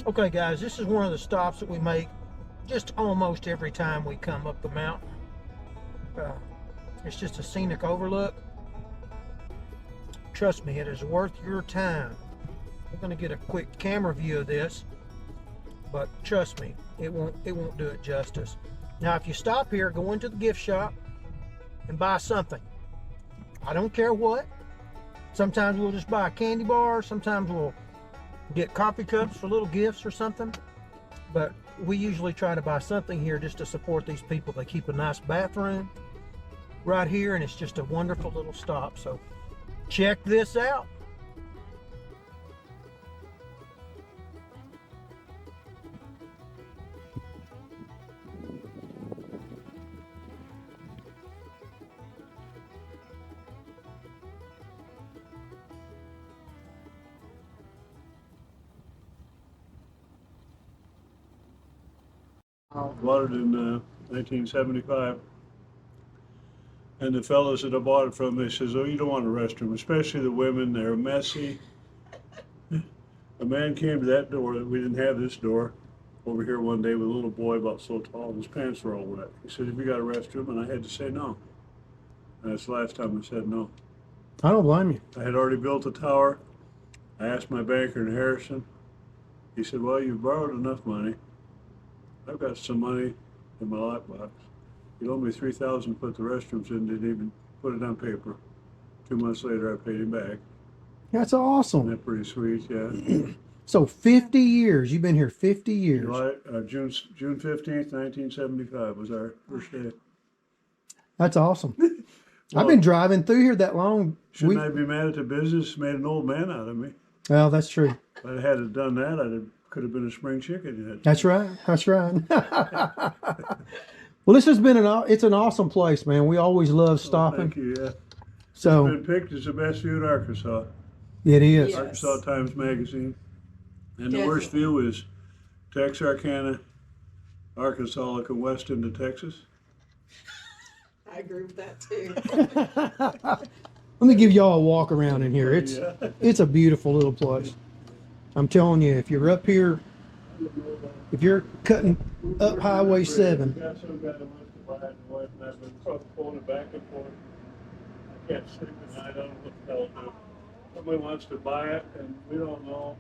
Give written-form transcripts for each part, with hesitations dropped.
Okay guys, this is one of the stops that we make just almost every time we come up the mountain. Uh, it's just a scenic overlook. Trust me, it is worth your time. We're going to get a quick camera view of this, but trust me, it won't do it justice. Now, if you stop here, go into the gift shop and buy something. I don't care what. Sometimes we'll just buy a candy bar. Sometimes we'll get coffee cups for little gifts or something. But we usually try to buy something here just to support these people. They keep a nice bathroom right here, and it's just a wonderful little stop. So check this out. Bought it in 1975. And the fellows that I bought it from, they says, oh, you don't want a restroom, especially the women, they're messy. A man came to that door, we didn't have this door, over here one day with a little boy about so tall, and his pants were all wet. He said, have you got a restroom? And I had to say no. And that's the last time I said no. I don't blame you. I had already built a tower. I asked my banker in Harrison. He said, well, you've borrowed enough money. I've got some money in my lockbox. He loaned me $3,000 to put the restrooms in, didn't even put it on paper. 2 months later, I paid him back. That's Isn't awesome. that pretty sweet? Yeah. So 50 years. You've been here 50 years. June 15th, 1975 was our first day. That's awesome. Well, I've been driving through here that long. Shouldn't I be mad at the business? Made an old man out of me. Well, that's true. If I had done that, could have been a spring chicken yet. That's right. That's right. Well, this has been it's an awesome place, man. We always love stopping. Thank you. Yeah. So It's been picked as the best view in Arkansas. it is. Yeah. Arkansas Times Magazine. And the Yes. worst view is Texarkana, Arkansas, looking west into Texas. I agree with that too. Let me give y'all a walk around in here. Yeah. It's a beautiful little place. I'm telling you, if you're up here, if you're cutting up Highway 7, Got some guy that wants to buy it, and wife and I've been phoning back and forth. I can't sleep at night. I don't know what the hell to do. Somebody wants to buy it, and we don't know.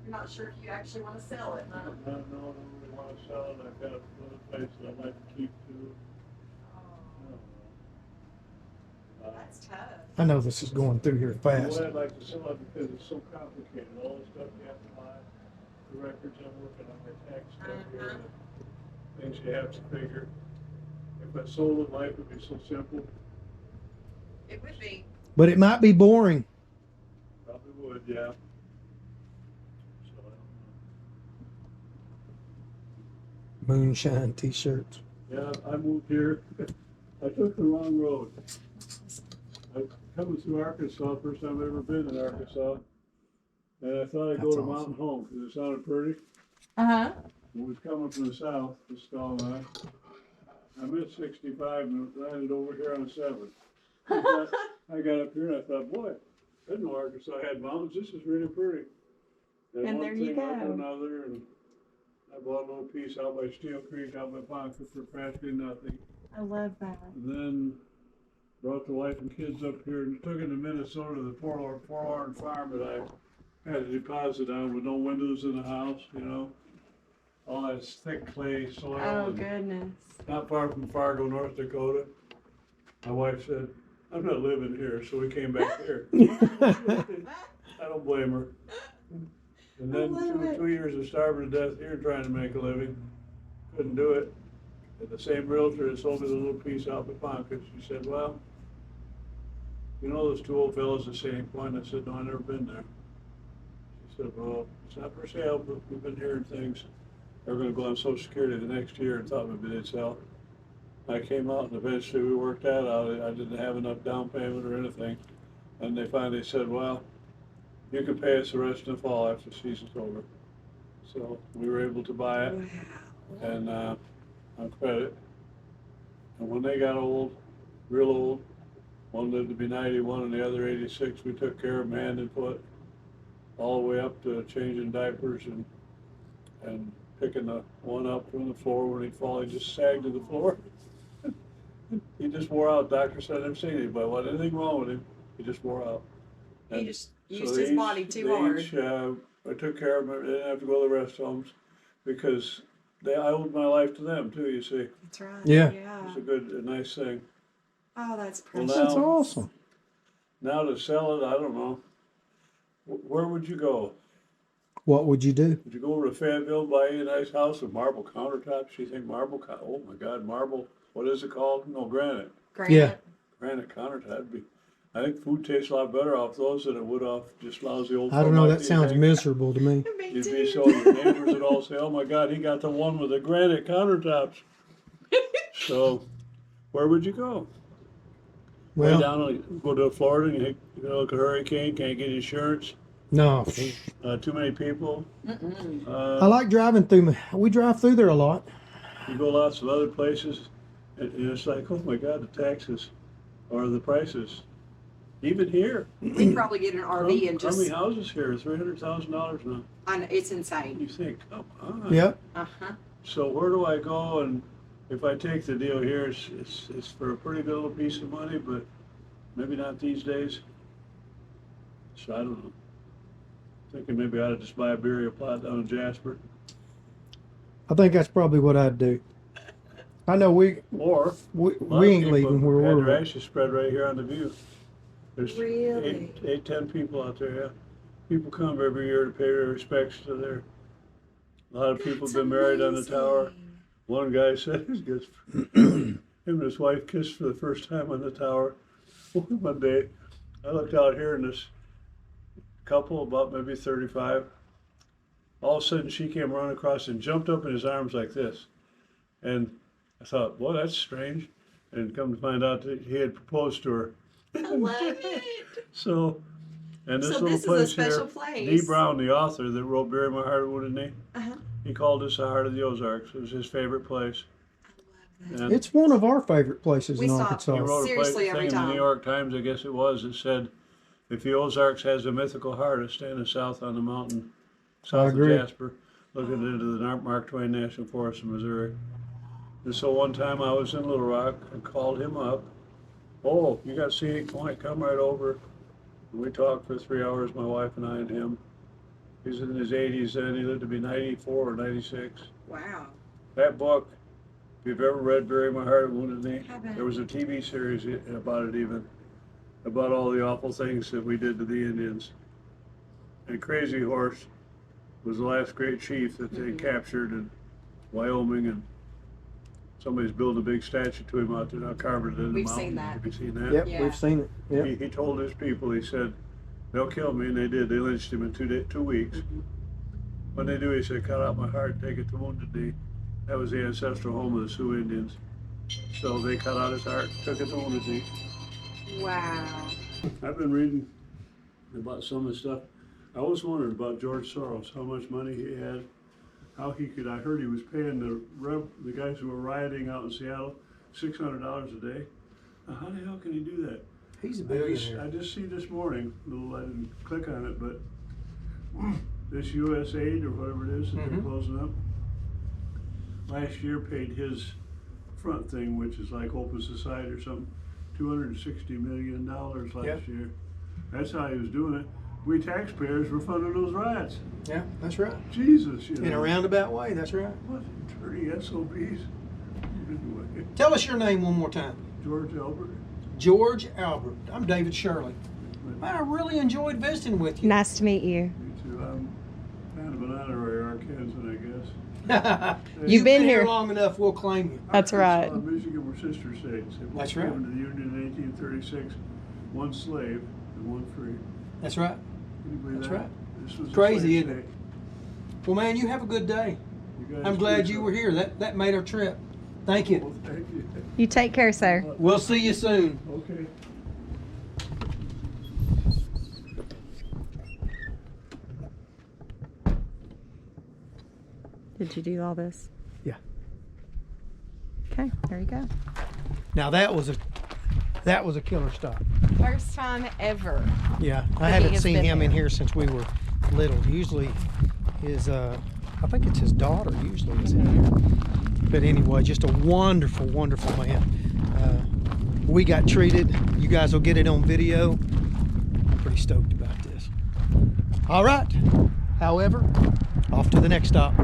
You're not sure if you actually want to sell it, huh? I don't know. I don't really want to sell it. I've got another place that I'd like to keep too. That's tough. I know this is going through here fast. Well, I'd like to sell it because it's so complicated. All the stuff you have to buy, the records I'm working on, the tax stuff here, the things you have to figure. If I sold it, life would be so simple. It would be. But it might be boring. Probably would, yeah. So, Moonshine t-shirts. yeah, I moved here. I took the wrong road. I coming through Arkansas, first time I've ever been in Arkansas. And I thought I'd go That's to awesome. Mountain Home because it sounded pretty. Uh-huh. It was coming from the south, this stall line. I'm at 65 and landed over here on 7. I got up here and I thought, boy, I didn't know Arkansas had mountains. This is really pretty. And one there you thing led to go. another, and I bought a little piece out by Steel Creek, out by Ponca for practically nothing. I love that. And then brought the wife and kids up here and took it to Minnesota, the forlorn farm that I had a deposit on with no windows in the house, you know. All that thick clay soil. Oh, and goodness. not far from Fargo, North Dakota. My wife said, I'm not living here, so we came back here. I don't blame her. And then I love it. two years of starving to death here trying to make a living. Couldn't do it. And the same realtor that sold me the little piece out in Ponca, she said, well, you know those 2 old fellows at Scenic Point? I said, no, I've never been there. She said, well, it's not for sale, but we've been hearing things. They were gonna go on Social Security the next year and thought maybe they'd sell. I came out and eventually we worked that out. I didn't have enough down payment or anything. And they finally said, well, you can pay us the rest in the fall after the season's over. So we were able to buy it and on credit. And when they got old, real old, one lived to be 91 and the other 86, we took care of them hand and foot, all the way up to changing diapers and and picking the one up from the floor when he fall, he just sagged to the floor. He just wore out. Doctor said, I've seen anybody, wasn't anything wrong with him. He just wore out. He And just so used they his body each- too they hard. each, I took care of them. They didn't have to go to the rest homes because I owed my life to them too, you see. That's right. Yeah. Yeah. It's a nice thing. Oh, that's Well, precious. That's now- awesome. Now to sell it, I don't know. Where would you go? What would you do? Would you go over to Fayetteville and buy you a nice house with marble countertops? You think oh my God, marble, what is it called? No, granite. Granite. Yeah. Granite countertop. I think food tastes a lot better off those than it would off just lousy old. I don't know. That Philmont, sounds you think? miserable to me. Me You'd too. be so your neighbors would all say, "Oh my God, he got the one with the granite countertops." So, where would you go? Way Well, down, go to Florida and you look at a hurricane, can't get insurance, no. too many people. I like driving through. We drive through there a lot. You go lots of other places, and it's like, oh my God, the taxes or the prices. Even here, We'd probably get an RV and just. crummy houses here are $300,000 now. I know, it's insane. You think, come on. Yep. Uh huh. So where do I go? And if I take the deal here, it's for a pretty good little piece of money, but maybe not these days. So I don't know. Thinking maybe I ought to just buy a burial plot down in Jasper. I think that's probably what I'd do. I know we Or we, a lot we of ain't people leaving where had we're their at. ashes spread right here on the view. There's Really? 10 people out there, yeah. People come every year to pay their respects to their. A lot of people have been married on the tower. One guy said him and his wife kissed for the first time on the tower. One day, I looked out here and this couple, about maybe 35, all of a sudden she came running across and jumped up in his arms like this. And I thought, well, that's strange. And come to find out that he had proposed to her. I love it. So, and this So little this is a place special here, place. Dee Brown, the author that wrote Bury My Heart at Wounded Knee, Uh-huh. he called this the Heart of the Ozarks. It was his favorite place. And It's one of our favorite places We in stop Arkansas. he wrote Seriously, a every thing in the time. New York Times, I guess it was, that said, if the Ozarks has a mythical heart, it's standing south on the mountain, south of agree. Jasper, looking into the Mark Twain National Forest in Missouri. And so one time I was in Little Rock and called him up. Oh, you got Scenic Point, come right over. And we talked for 3 hours, my wife and I and him. He's in his 80s then, he lived to be 94 or 96. Wow. That book, if you've ever read Bury My Heart at Wounded Knee, Haven't. there was a TV series about it even, about all the awful things that we did to the Indians. And Crazy Horse was the last great chief that they captured in Wyoming, and somebody's building a big statue to him out there now, carving it in the We've mountain. seen that. Have you seen that? Yep, Yeah. we've seen it. Yep. He told his people, he said, they'll kill me, and they did. They lynched him in 2 weeks. When they do, he said, cut out my heart, take it to Wounded Knee. That was the ancestral home of the Sioux Indians. So they cut out his heart, took it to Wounded Knee. Wow. I've been reading about some of the stuff. I always wondered about George Soros, how much money he had, how he could, I heard he was paying the guys who were rioting out in Seattle $600 a day. Now, how the hell can he do that? He's a I billionaire. just see this morning, I didn't click on it, but this USAID or whatever it is that they're Mhm. closing up, last year paid his front thing, which is like Open Society or something, $260 million last Yeah. year. That's how he was doing it. We taxpayers were funding those riots. Yeah, that's right. Jesus, you know. In a roundabout way, that's right. What dirty SOBs. Anyway, Tell us your name one more time. George Albert. George Albert. I'm David Shirley. Man, I really enjoyed visiting with you. Nice to meet you. Me too. I'm kind of an honorary Arkansan, I guess. You've been here. long enough, we'll claim you. That's right. Arkansas and Michigan were sister states. They both That's came right. into the Union in 1836. One slave and one free. That's right. Can you believe That's that? right. This was a Crazy, slave isn't it? state. Well, man, you have a good day. You guys I'm glad too, you so- were here. That made our trip. Thank you. Well, thank you. You take care, sir. We'll see you soon. Okay. Did you do all this? Yeah. Okay, there you go. Now that was a killer stop. First time ever. Yeah, I he haven't has seen been him in here. here since we were little. Usually his I think it's his daughter usually is in here. But anyway, just a wonderful, wonderful man. We got treated. You guys will get it on video. I'm pretty stoked about this. All right. However, off to the next stop.